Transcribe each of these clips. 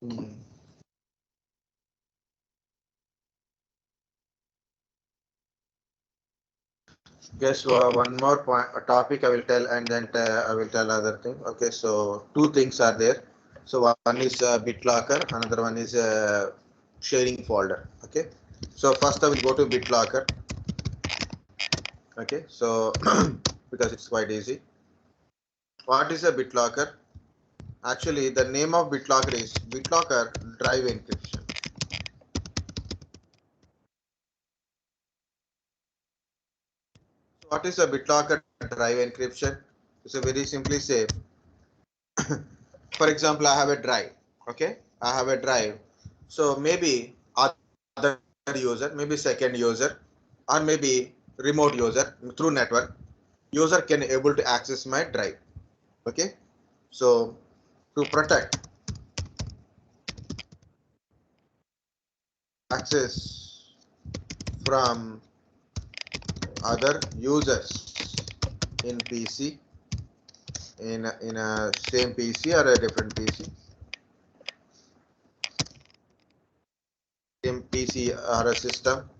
Hmm. Okay, so one more point, a topic I will tell, and then I will tell other thing. Okay, so two things are there. So one is Bitlocker, another one is sharing folder. Okay, so first I will go to Bitlocker. Okay, so because it's quite easy. What is a Bitlocker? Actually, the name of Bitlocker is Bitlocker Drive Encryption. So what is a Bitlocker Drive Encryption? It's a very simply say. For example, I have a drive. Okay, I have a drive. So maybe other user, maybe second user, or maybe remote user through network, user can able to access my drive. Okay, so to protect access from other users in PC, in a same PC or a different PC, same PC or a system,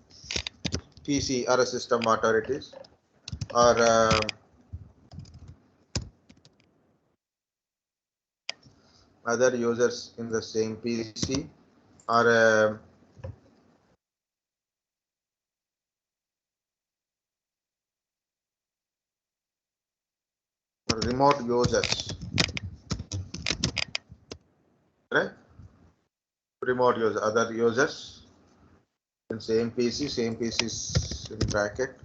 PC or a system whatever it is, or other users in the same PC, or remote users, right? Remote users, other users in same PCs in bracket,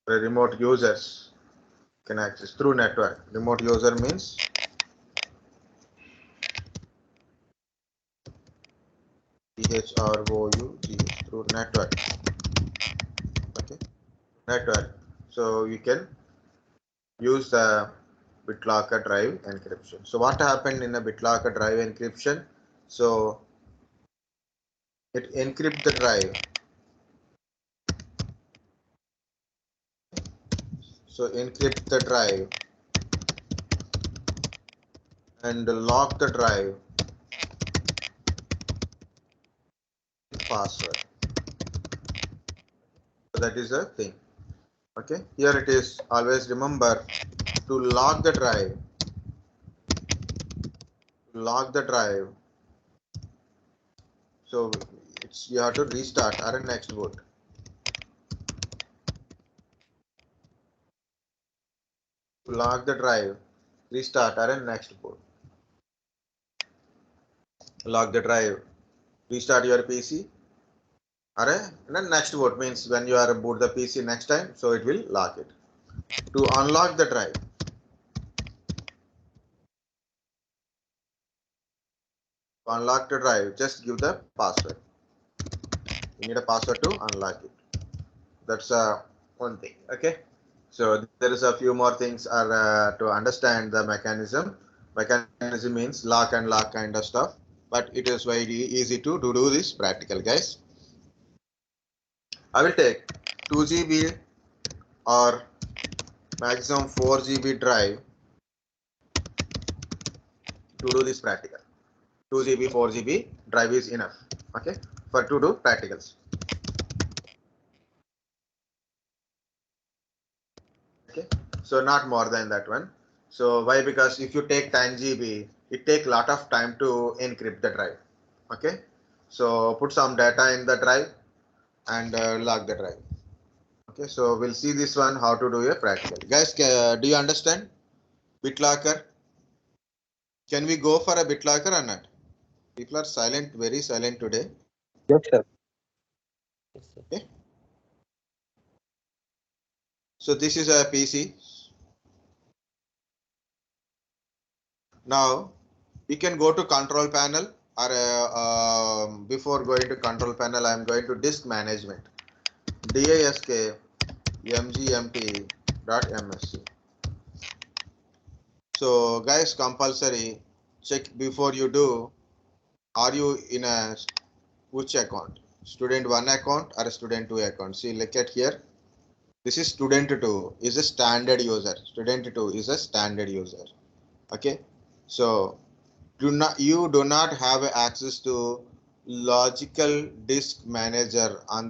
remote users can access through network. Remote user means CHROUGH through network. Okay, network. So you can use the BitLocker drive encryption. So what happened in a BitLocker drive encryption? So it encrypt the drive. So encrypt the drive and lock the drive with password. So that is a thing. Okay, here it is. Always remember to lock the drive. Lock the drive. So it's you have to restart or next boot. Lock the drive. Restart or next boot. Lock the drive. Restart your PC. Or then next boot means when you are boot the PC next time, so it will lock it. To unlock the drive. To unlock the drive, just give the password. You need a password to unlock it. That's one thing. Okay. So there is a few more things are to understand the mechanism. Mechanism means lock and lock kind of stuff, but it is very easy to do this practical, guys. I will take 2 GB or maximum 4 GB drive to do this practical. 2 GB, 4 GB drive is enough. Okay, for to do practicals. Okay, so not more than that one. So why? Because if you take 10 GB, it take lot of time to encrypt the drive. Okay, so put some data in the drive and lock the drive. Okay, so we'll see this one how to do a practical. Guys, do you understand BitLocker? Can we go for a BitLocker or not? People are silent, very silent today. Yes, sir. Yes, sir. Okay, so this is a PC. Now you can go to control panel, or before going to control panel, I am going to disk management. diskmgmt.msc. So guys, compulsory check before you do. Are you in a which account? Student 1 account or student 2 account? See, look at here. This is student 2 is a standard user. Student 2 is a standard user. Okay. So you do not have access to logical disk manager on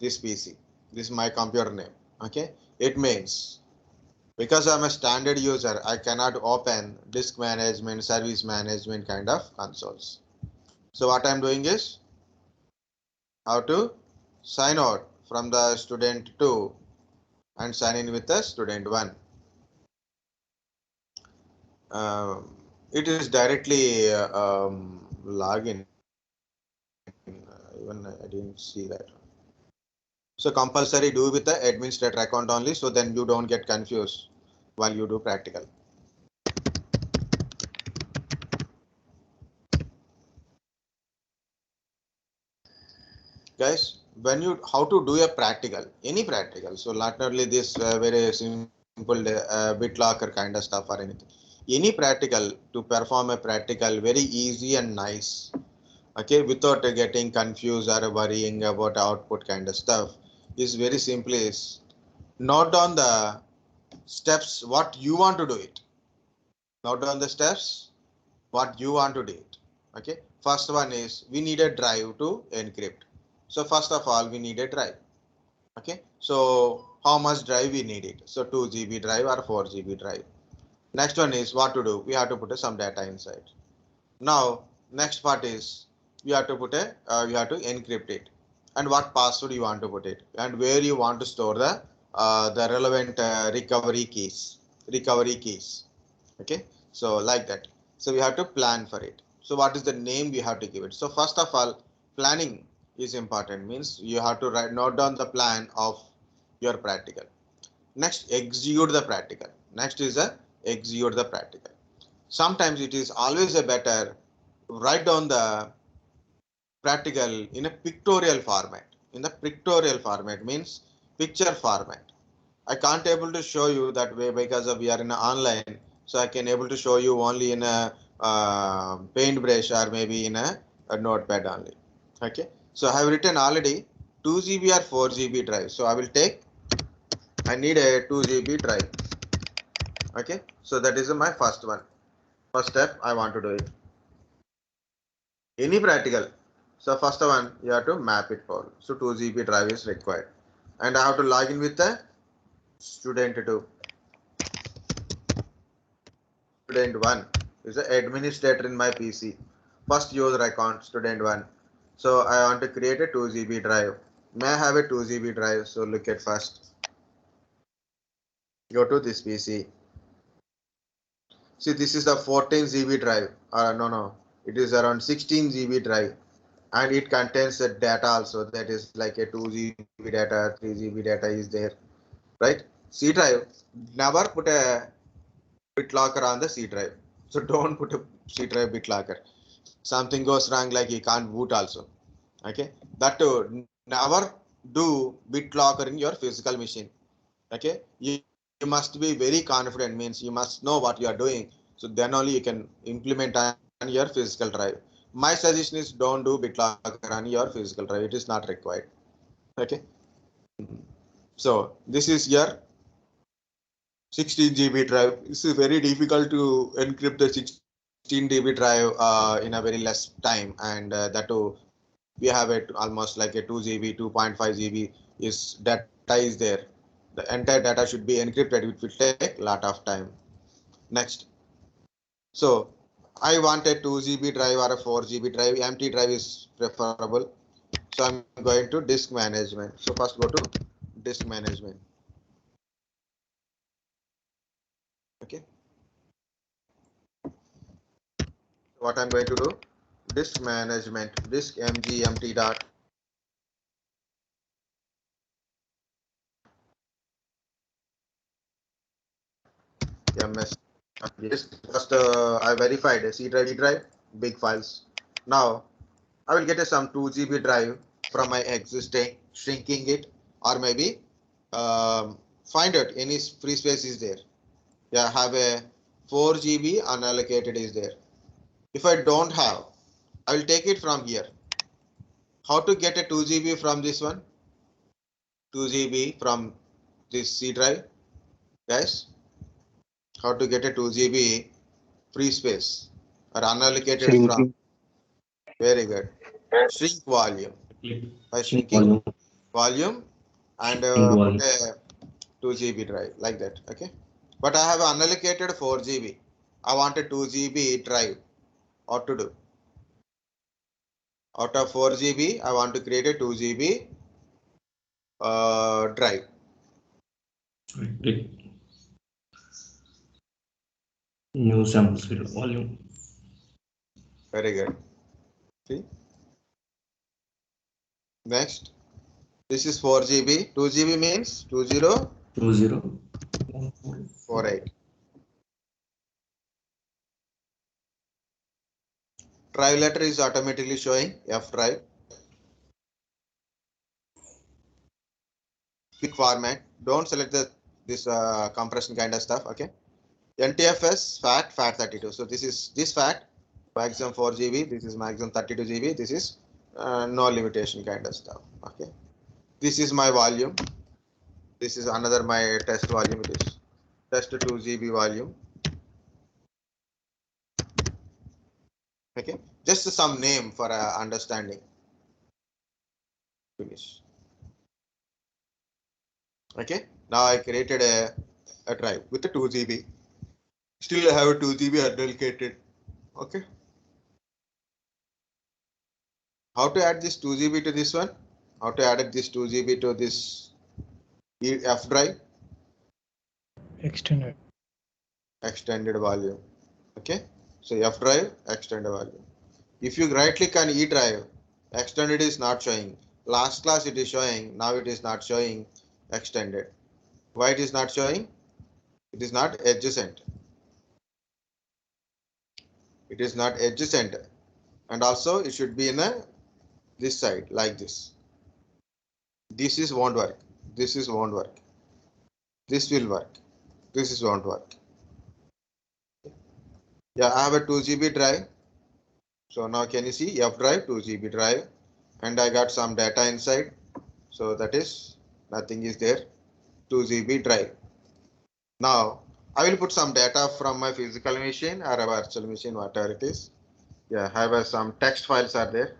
this PC. This is my computer name. Okay, it means because I'm a standard user, I cannot open disk management, service management kind of consoles. So what I'm doing is how to sign out from the student 2 and sign in with the student 1. It is directly login. Even I didn't see that. So compulsory do with the administrator account only, so then you don't get confused while you do practical. Guys, when you how to do a practical, any practical, so not only this very simple BitLocker kind of stuff or anything, any practical to perform a practical very easy and nice, okay, without getting confused or worrying about output kind of stuff, is very simply is note down the steps what you want to do it. Note down the steps what you want to do it. Okay, first one is we need a drive to encrypt. So first of all we need a drive. Okay, so how much drive we need it? So 2 GB drive or 4 GB drive. Next one is what to do, we have to put some data inside. Now next part is we have to put we have to encrypt it, and what password you want to put it, and where you want to store the relevant recovery keys. Okay, so like that. So we have to plan for it. So what is the name we have to give it? So first of all, planning is important, means you have to note down the plan of your practical. Next, execute the practical. Next is execute the practical. Sometimes it is always a better write down the practical in a pictorial format. In the pictorial format means picture format. I can't able to show you that way because of we are in a online, so I can able to show you only in a paintbrush or maybe in a notepad only. Okay, so I have written already 2 GB or 4 GB drive. So I will take, I need a 2 GB drive. Okay, so that is my first one. First step I want to do it. Any practical. So first one you have to map it for. So 2 GB drive is required, and I have to log in with the student 2. Student 1 is the administrator in my PC. First user account student 1. So I want to create a 2 GB drive. May I have a 2 GB drive? So look at first. Go to this PC. See, this is the 14 GB drive. No. It is around 16 GB drive. And it contains the data also. That is like a 2 GB data, 3 GB data is there. Right? C drive. Never put a BitLocker on the C drive. So don't put a C drive BitLocker. Something goes wrong, like you can't boot also. Okay, that never do BitLocker in your physical machine. Okay, you must be very confident, means you must know what you are doing, so then only you can implement on your physical drive. My suggestion is don't do BitLocker on your physical drive, it is not required. Okay, so this is your 16 GB drive. This is very difficult to encrypt the 16 GB drive in a very less time, and that too we have it almost like a 2 GB, 2.5 GB is data is there. The entire data should be encrypted. It will take a lot of time. Next, so I want a 2 GB drive or a 4 GB drive. Empty drive is preferable. So I'm going to disk management. So first go to disk management. Okay. What I'm going to do? Disk management, diskmgmt.msc. Yes, first I verified a C drive, big files. Now I will get a some 2 GB drive from my existing, shrinking it, or maybe find out any free space is there. Yeah, have a 4 GB unallocated is there. If I don't have, I will take it from here. How to get a 2 GB from this one? 2 GB from this C drive, guys. How to get a 2 GB free space? or unallocated from? Shrinking. Very good. Shrink volume by shrinking Volume. volume and Shrink put volume. a 2 GB drive like that. Okay. But I have unallocated 4 GB. I want a 2 GB drive. What to do? Out of 4 GB, I want to create a 2 GB drive. New sample serial volume. Very good. See. Next. This is 4 GB. 2 GB means 2048. Drive letter is automatically showing F drive. Quick format. Don't select this compression kind of stuff. Okay. NTFS FAT32. So this FAT maximum 4 GB. This is maximum 32 GB. This is no limitation kind of stuff. Okay. This is my volume. This is another my test volume. It is test 2 GB volume. Okay. Just some name for understanding. Finish. Okay. Now I created a drive with a 2 GB. Still I have a 2 GB unallocated. Okay. How to add this 2 GB to this one? How to add this 2 GB to this F drive? Extended Volume. Okay. So F drive, extended volume. If you right click on E drive, extended is not showing. Last class it is showing. Now it is not showing extended. Why it is not showing? It is not adjacent. It is not adjacent. And also it should be in this side like this. This is won't work. This is won't work. This will work. This is won't work. Yeah, I have a 2 GB drive. So now can you see F drive, 2 GB drive, and I got some data inside. So that is nothing is there. 2 GB drive. Now I will put some data from my physical machine or a virtual machine, whatever it is. Yeah, I have some text files are there.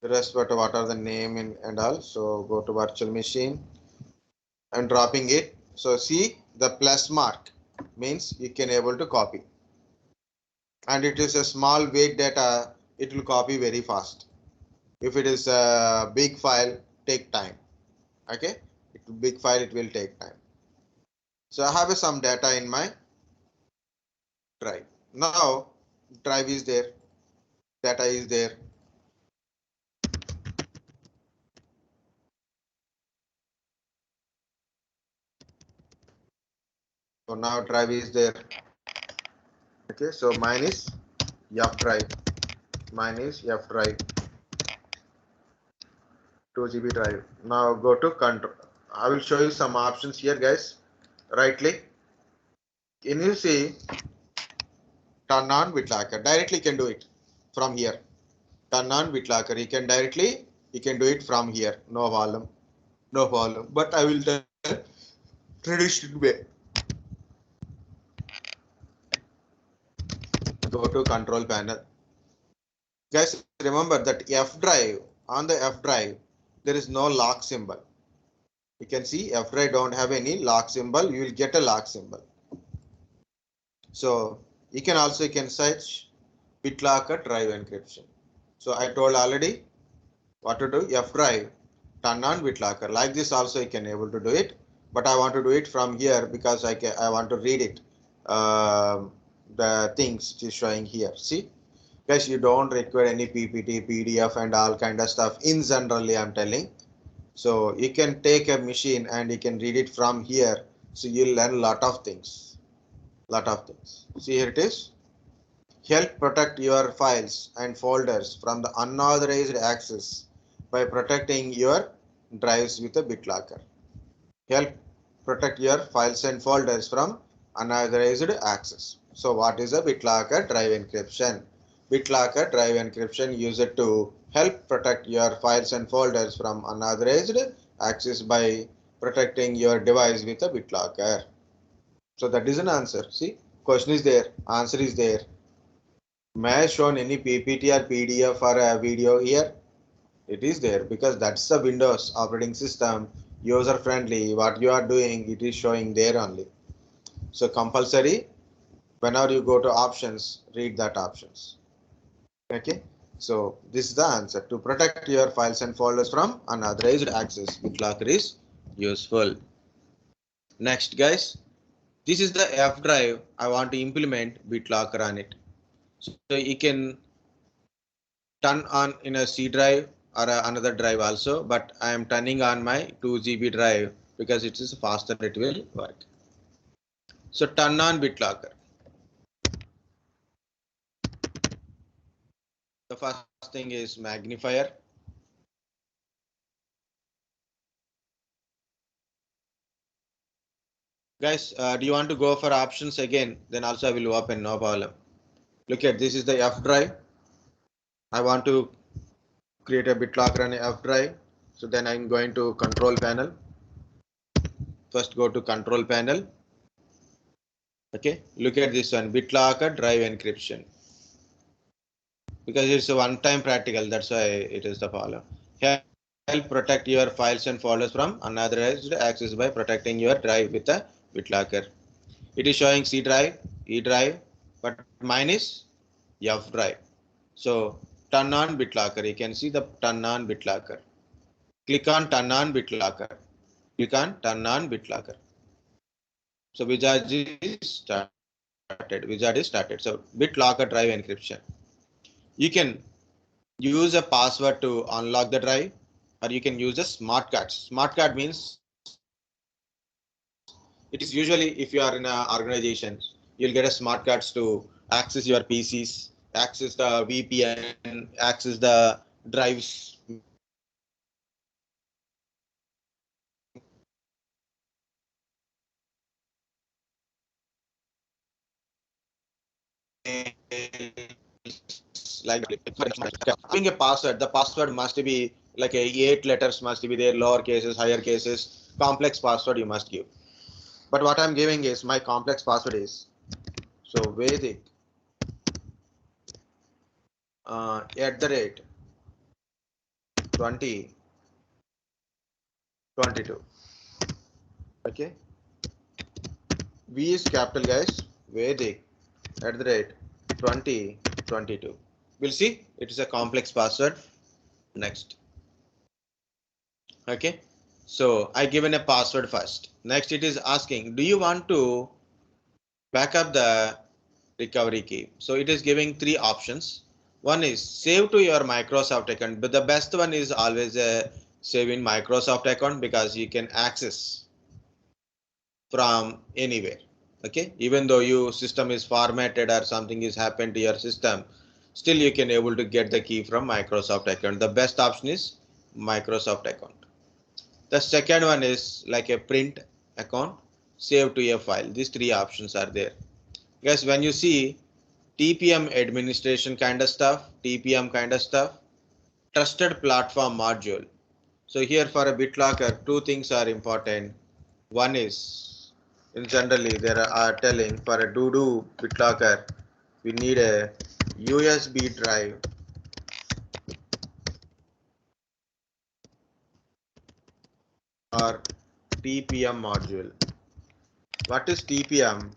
The rest, but what are the name and all. So go to virtual machine and dropping it. So see the plus mark means you can able to copy. And it is a small weight data, it will copy very fast. If it is a big file, take time. Okay, big file, it will take time. So I have some data in my drive. Now drive is there, data is there. So now drive is there. Okay, so mine is F drive. Mine is F drive. 2 GB drive. Now go to control. I will show you some options here, guys. Right click. Can you see turn on Bitlocker? Directly can do it from here. Turn on Bitlocker. You can do it from here. No problem. No problem. But I will tell traditional way. Go to control panel. Guys, remember that F drive, on the F drive, there is no lock symbol. You can see F drive don't have any lock symbol. You will get a lock symbol. So you can search Bitlocker drive encryption. So I told already what to do. F drive, turn on Bitlocker. Like this also you can able to do it. But I want to do it from here because I want to read it. The things it is showing here. See, guys, you don't require any PPT, PDF, and all kind of stuff. In generally, I'm telling. So you can take a machine and you can read it from here. So you'll learn a lot of things. See, here it is. Help protect your files and folders from the unauthorized access by protecting your drives with a BitLocker. Help protect your files and folders from unauthorized access. So what is a BitLocker drive encryption? BitLocker drive encryption used to help protect your files and folders from unauthorized access by protecting your device with a BitLocker. So that is an answer. See, question is there, answer is there. May I shown any PPT or PDF or a video here? It is there because that's the Windows operating system, user friendly. What you are doing, it is showing there only. So compulsory, whenever you go to options, read that options. Okay. So this is the answer. To protect your files and folders from unauthorized access, BitLocker is useful. Next, guys, this is the F drive. I want to implement BitLocker on it. So you can turn on in a C drive or another drive also, but I am turning on my 2 GB drive because it is faster, it will work. So turn on BitLocker. The first thing is magnifier. Guys, do you want to go for options again? Then also I will open, no problem. Look at this is the F drive. I want to create a BitLocker on a F drive. So then I'm going to control panel. First go to control panel. Okay, look at this one, BitLocker drive encryption. Because it's a one-time practical, that's why it is the follow. Help protect your files and folders from unauthorized access by protecting your drive with a BitLocker. It is showing C drive, E drive, but mine is F drive. So turn on BitLocker. You can see the turn on BitLocker. Click on turn on BitLocker. Click on turn on BitLocker. So wizard is started. Wizard is started. So BitLocker drive encryption. You can use a password to unlock the drive, or you can use a smart card. Smart card means it is usually if you are in an organization, you'll get a smart cards to access your PCs, access the VPN, access the drives. Like having a password, the password must be like a 8 letters must be there, lower cases, higher cases, complex password you must give. But what I'm giving is my complex password is so Vedic at the rate 2022. Okay, V is capital, guys. Vedic at the rate 2022. We'll see it is a complex password. Next. Okay, so I given a password first. Next it is asking, do you want to back up the recovery key? So it is giving three options. One is save to your Microsoft account, but the best one is always a save in Microsoft account because you can access from anywhere. Okay, even though your system is formatted or something is happened to your system, still you can able to get the key from Microsoft account. The best option is Microsoft account. The second one is like a print account, save to a file. These three options are there. Guys, when you see TPM administration kind of stuff, TPM kind of stuff, trusted platform module. So here for a BitLocker, two things are important. One is, in generally, they are telling for a do BitLocker, we need a USB drive or TPM module. What is TPM?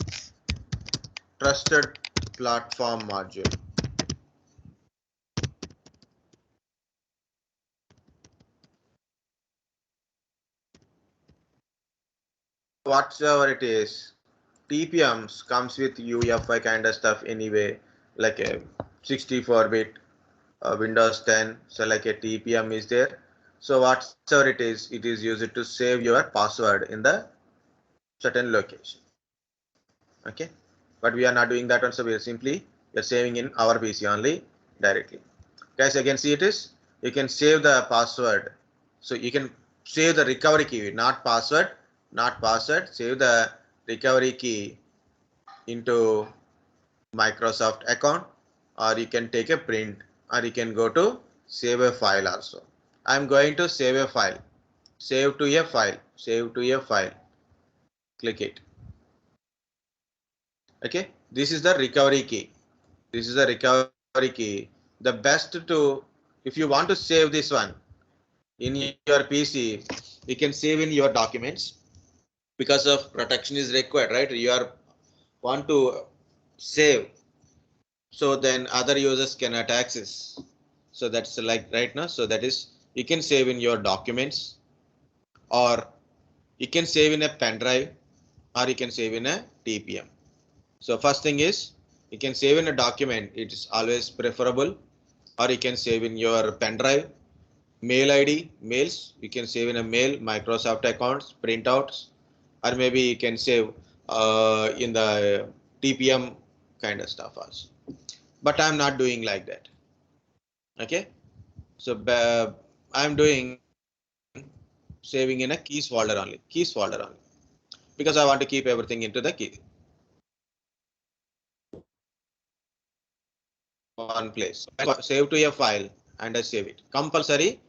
Trusted platform module. Whatever it is, TPMs comes with UEFI kind of stuff anyway, like a 64-bit Windows 10. So like a TPM is there. So whatever it is used to save your password in the certain location. Okay, but we are not doing that one. So we are saving in our PC only directly. Guys, you can see it is you can save the password. So you can save the recovery key, not password, save the recovery key into Microsoft account, or you can take a print, or you can go to save a file also. I'm going to save a file, save to a file, click it. Okay, this is the recovery key. This is the recovery key. The best to, if you want to save this one in your PC, you can save in your documents because of protection is required, right? You are want to save, so then other users cannot access. So that's like right now. So that is, you can save in your documents, or you can save in a pen drive, or you can save in a TPM. So first thing is, you can save in a document. It is always preferable, or you can save in your pen drive. Mail ID, mails, you can save in a mail, Microsoft accounts, printouts, or maybe you can save in the TPM kind of stuff also. But I'm not doing like that. Okay, so I'm doing saving in a keys folder only, because I want to keep everything into the key one place. Save to a file and I save it. Compulsory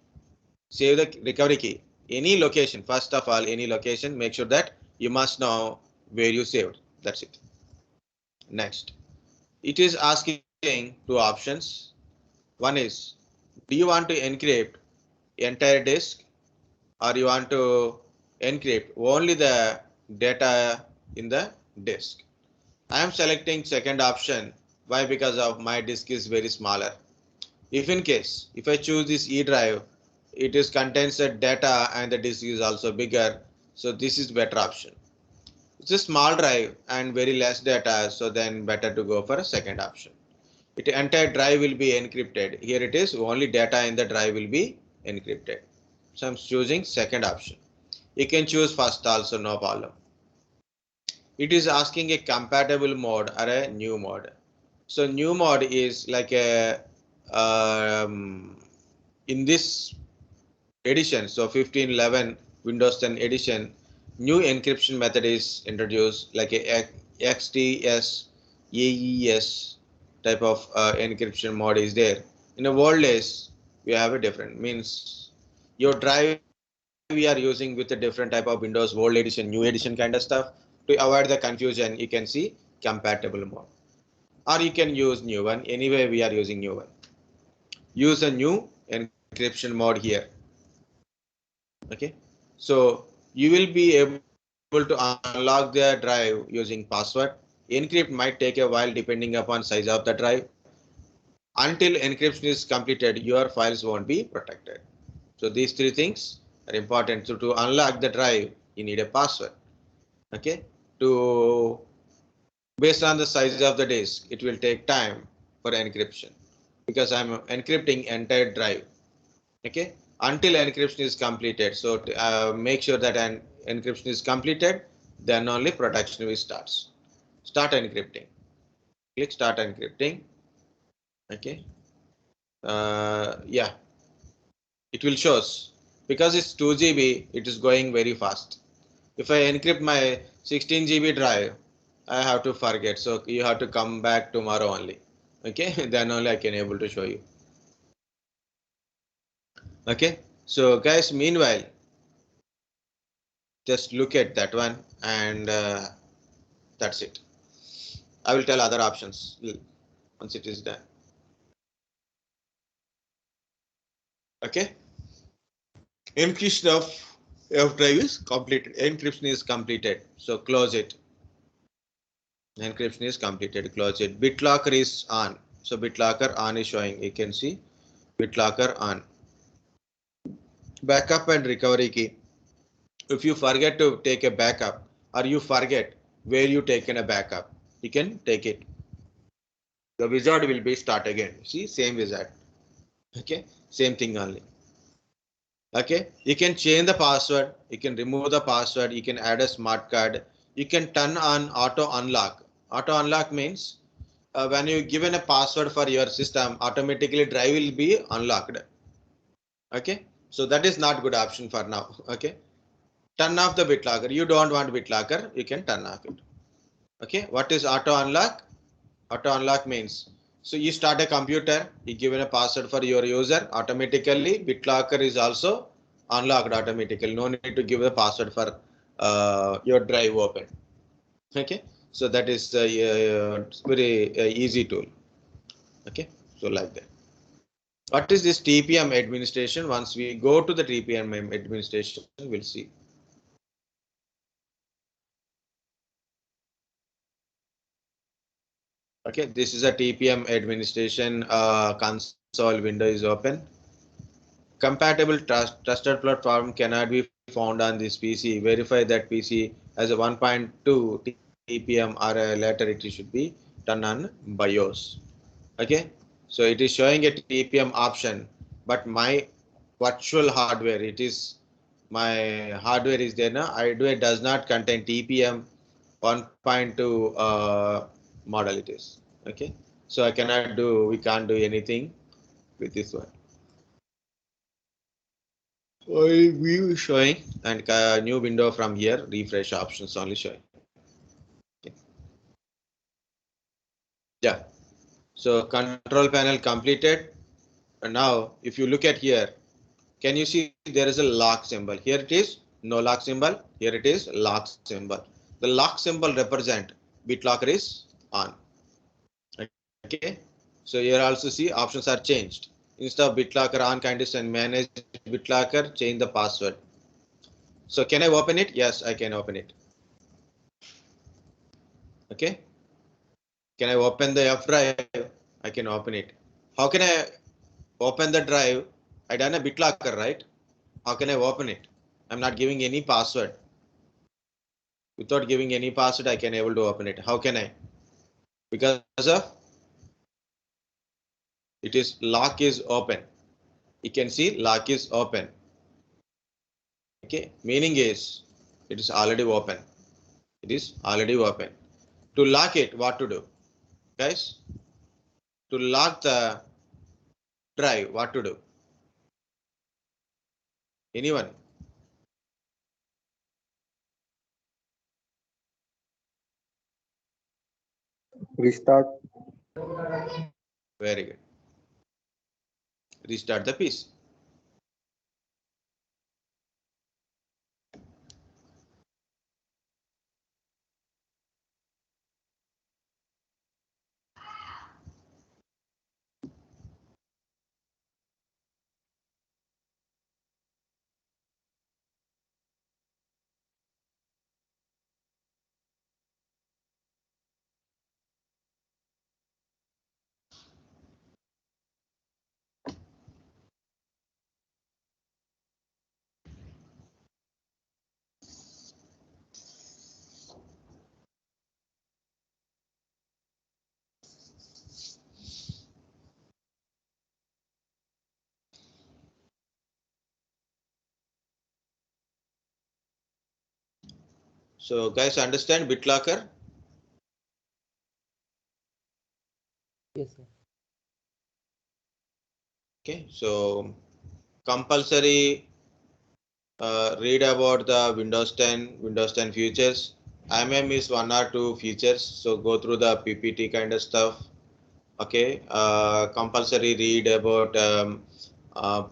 save the recovery key. Any location, first of all, any location, make sure that you must know where you saved. That's it. Next, it is asking two options. One is, do you want to encrypt entire disk, or you want to encrypt only the data in the disk? I am selecting second option. Why? Because of my disk is very smaller. If in case, if I choose this E drive, it is contains the data and the disk is also bigger. So this is better option. It's a small drive and very less data. So then better to go for a second option. It entire drive will be encrypted. Here it is, only data in the drive will be encrypted. So I'm choosing second option. You can choose first also, no problem. It is asking a compatible mode or a new mode. So new mode is like a in this edition, so 15.11 Windows 10 edition, new encryption method is introduced, like a XTS AES type of encryption mode is there. In a old days, we have a different, means your drive we are using with a different type of Windows old edition, new edition kind of stuff. To avoid the confusion, you can see compatible mode, or you can use new one. Anyway, we are using new one. Use a new encryption mode here. Okay, so you will be able to unlock the drive using password. Encrypt might take a while depending upon size of the drive. Until encryption is completed, your files won't be protected. So these three things are important. So to unlock the drive, you need a password. Okay, to based on the size of the disk, it will take time for encryption, because I'm encrypting entire drive. Okay, until encryption is completed. So make sure that an encryption is completed, then only protection will starts. Start encrypting. Click start encrypting. Okay, yeah, it will shows, because it's 2 GB, it is going very fast. If I encrypt my 16 GB drive, I have to forget. So you have to come back tomorrow only. Okay, then only I can able to show you. Okay, so guys, meanwhile, just look at that one, and that's it. I will tell other options once it is done. Okay, encryption of F drive is completed. Encryption is completed. So close it. Encryption is completed. Close it. Bitlocker is on. So Bitlocker on is showing. You can see Bitlocker on. Backup and recovery key. If you forget to take a backup, or you forget where you taken a backup, you can take it. The wizard will be start again. See, same wizard. Okay, same thing only. Okay, you can change the password, you can remove the password, you can add a smart card, you can turn on auto unlock. Auto unlock means when you given a password for your system, automatically drive will be unlocked. Okay, so that is not good option for now. Okay, turn off the BitLocker. You don't want BitLocker, you can turn off it. Okay, what is auto unlock? Auto unlock means, so you start a computer, you given a password for your user, automatically BitLocker is also unlocked automatically. No need to give the password for your drive open. Okay, So that is a very easy tool. Okay, so like that. What is this TPM administration? Once we go to the TPM administration, we'll see. Okay, this is a TPM administration console window is open. Compatible trusted platform cannot be found on this PC. Verify that PC has a 1.2 TPM or later it should be done on BIOS. Okay, so it is showing a TPM option, but my virtual hardware, it is my hardware is there now. Hardware does not contain TPM 1.2 model it is. Okay, so we can't do anything with this one. So view is showing and new window from here, refresh options only showing. Okay. Yeah, so control panel completed. And now if you look at here, can you see there is a lock symbol? Here it is no lock symbol. Here it is lock symbol. The lock symbol represent BitLocker is on. Okay. So here also see options are changed. Instead of BitLocker on condition manage BitLocker, change the password. So can I open it? Yes, I can open it. Okay. Can I open the F drive? I can open it. How can I open the drive? I done a BitLocker, right? How can I open it? I'm not giving any password. Without giving any password, I can able to open it. How can I? Because of it is lock is open. You can see lock is open. Okay, meaning is it is already open. It is already open. To lock it, what to do, guys? To lock the drive, what to do? Anyone? Restart. Very good. Restart the PC. So guys, understand BitLocker? Yes, sir. Okay, so compulsory read about the Windows 10, Windows 10 features. IMM is one or two features, so go through the PPT kind of stuff. Okay, compulsory read about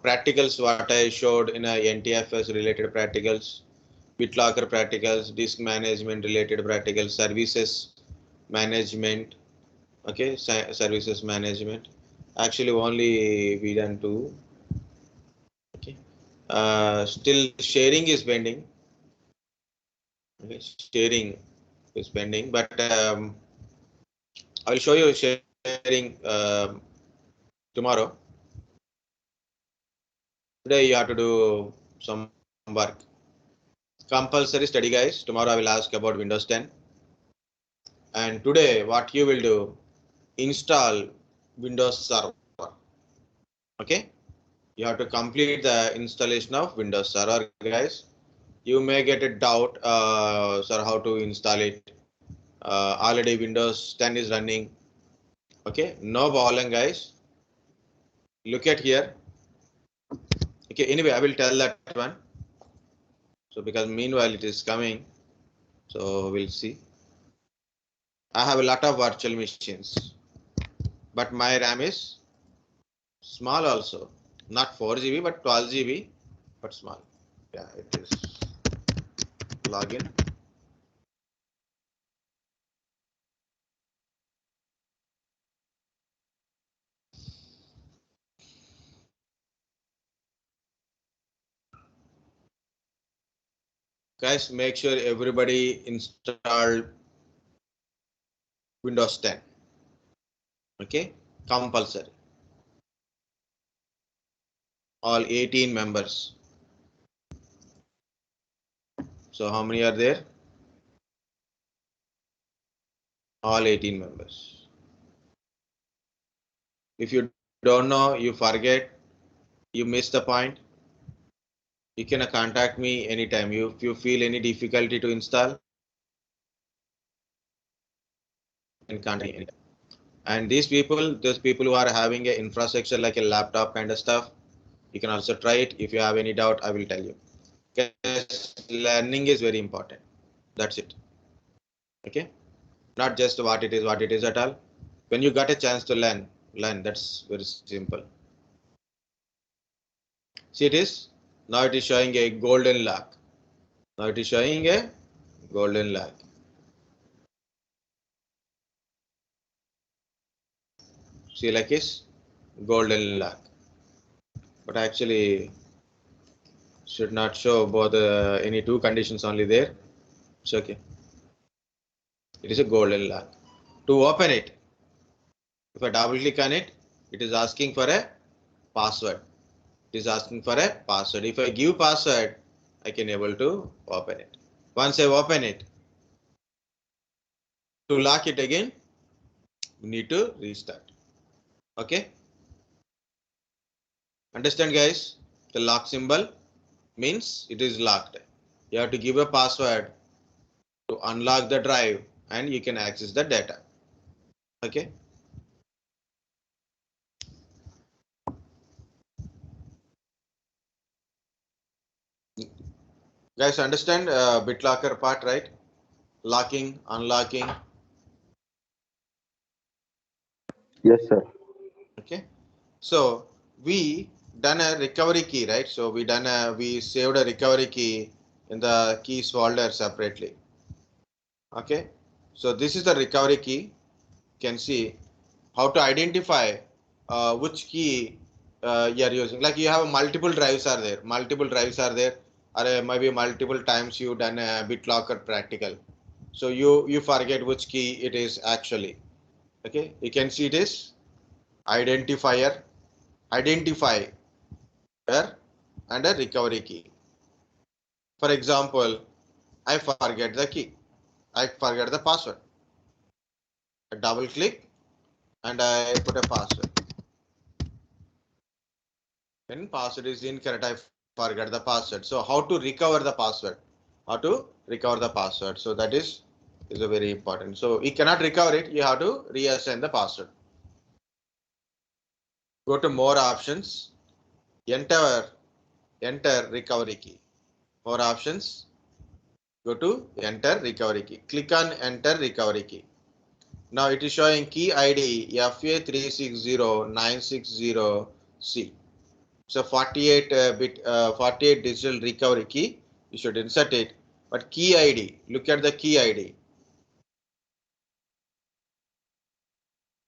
practicals what I showed in a NTFS related practicals, BitLocker practicals, disk management related practicals, services management. Okay, services management. Actually, only we done two. Okay, still sharing is pending. Okay, sharing is pending, but I will show you sharing tomorrow. Today you have to do some work. Compulsory study, guys. Tomorrow I will ask about Windows 10. And today what you will do, install Windows Server. Okay, you have to complete the installation of Windows Server, guys. You may get a doubt, sir, how to install it. Already Windows 10 is running. Okay, no problem, guys. Look at here. Okay, anyway, I will tell that one. So because meanwhile it is coming, so we'll see. I have a lot of virtual machines, but my RAM is small also, not 4 GB but 12 GB, but small. Yeah, it is login. Guys, make sure everybody install Windows 10. Okay, compulsory. All 18 members. So how many are there? All 18 members. If you don't know, you forget, you miss the point, you can contact me anytime. If you feel any difficulty to install, you can contact me anytime. And those people who are having an infrastructure like a laptop kind of stuff, you can also try it. If you have any doubt, I will tell you. Because learning is very important. That's it. Okay. Not just what it is at all. When you got a chance to learn. That's very simple. See it is. Now it is showing a golden lock. Now it is showing a golden lock. See like is golden lock. But actually should not show both any two conditions only there. It's okay. It is a golden lock. To open it, if I double click on it, it is asking for a password. It is asking for a password. If I give password, I can able to open it. Once I open it, to lock it again, we need to restart. Okay. Understand guys? The lock symbol means it is locked. You have to give a password to unlock the drive and you can access the data. Okay. Guys, understand BitLocker part, right? Locking, unlocking. Yes, sir. Okay. So we done a recovery key, right? So we saved a recovery key in the keys folder separately. Okay. So this is the recovery key. You can see how to identify which key you are using. Like you have multiple drives are there. Or maybe multiple times you done a BitLocker practical. So you forget which key it is actually. Okay. You can see it is identifier and a recovery key. For example, I forget the key. I forget the password. I double click and I put a password. When password is incorrect, I forget the password. So how to recover the password? How to recover the password? So that is a very important. So you cannot recover it. You have to reassign the password. Go to more options. Enter recovery key. More options. Go to enter recovery key. Click on enter recovery key. Now it is showing key ID FA360960C. So 48 48 digital recovery key. You should insert it. But key ID, look at the key ID.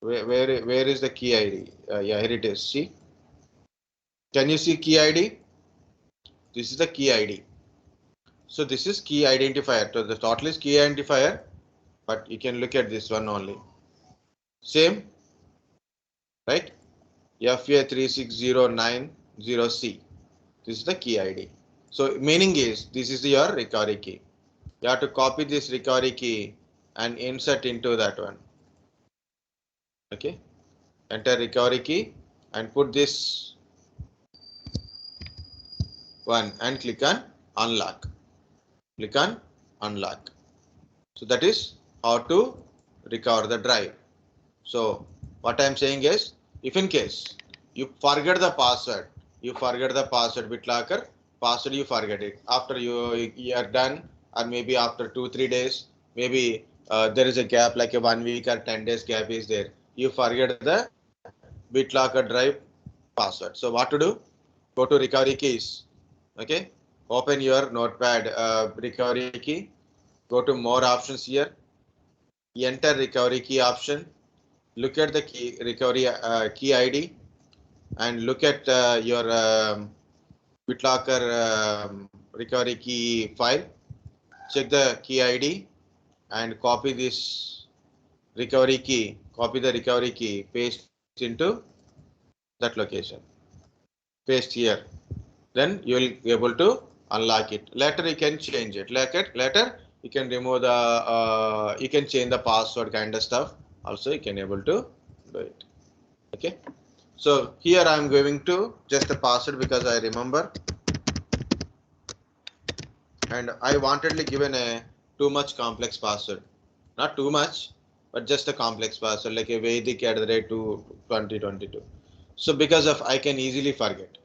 Where is the key ID? Yeah, here it is. See, can you see key ID? This is the key ID. So this is key identifier. So the total is key identifier, but you can look at this one only. Same, right? FA36090C. This is the key ID. So meaning is this is your recovery key. You have to copy this recovery key and insert into that one. Okay. Enter recovery key and put this one and click on unlock. Click on unlock. So that is how to recover the drive. So what I am saying is, if in case you forget the password, BitLocker password, you forget it after you are done, or maybe after 2-3 days, maybe there is a gap like a 1 week or 10 days gap is there. You forget the BitLocker drive password. So what to do? Go to recovery keys. Okay. Open your notepad recovery key. Go to more options here. Enter recovery key option. Look at the key recovery key ID and look at your BitLocker recovery key file. check the key ID and copy this recovery key, copy the recovery key, paste into that location, paste here. Then you will be able to unlock it. Later you can change it. Later you can remove the, you can change the password kind of stuff. Also you can able to do it. Okay. So here I am going to just the password because I remember, and I wantedly given a too much complex password, not too much, but just a complex password like a Vedic at the rate to 2022. So because of I can easily forget.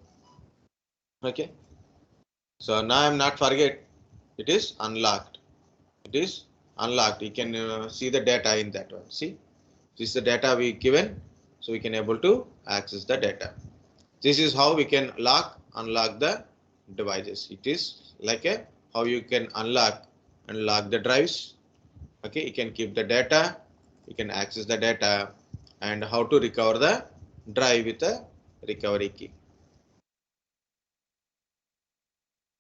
Okay. So now I'm not forget. It is unlocked. It is unlocked. You can see the data in that one. See, this is the data we given, so we can able to access the data. This is how we can unlock the devices. It is like a how you can unlock the drives. Okay, you can keep the data, you can access the data, and how to recover the drive with a recovery key.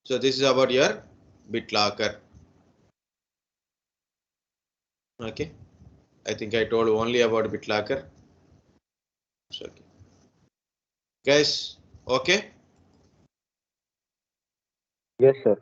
So this is about your BitLocker. Okay, I think I told only about BitLocker. Okay. Guys, okay? Yes, sir.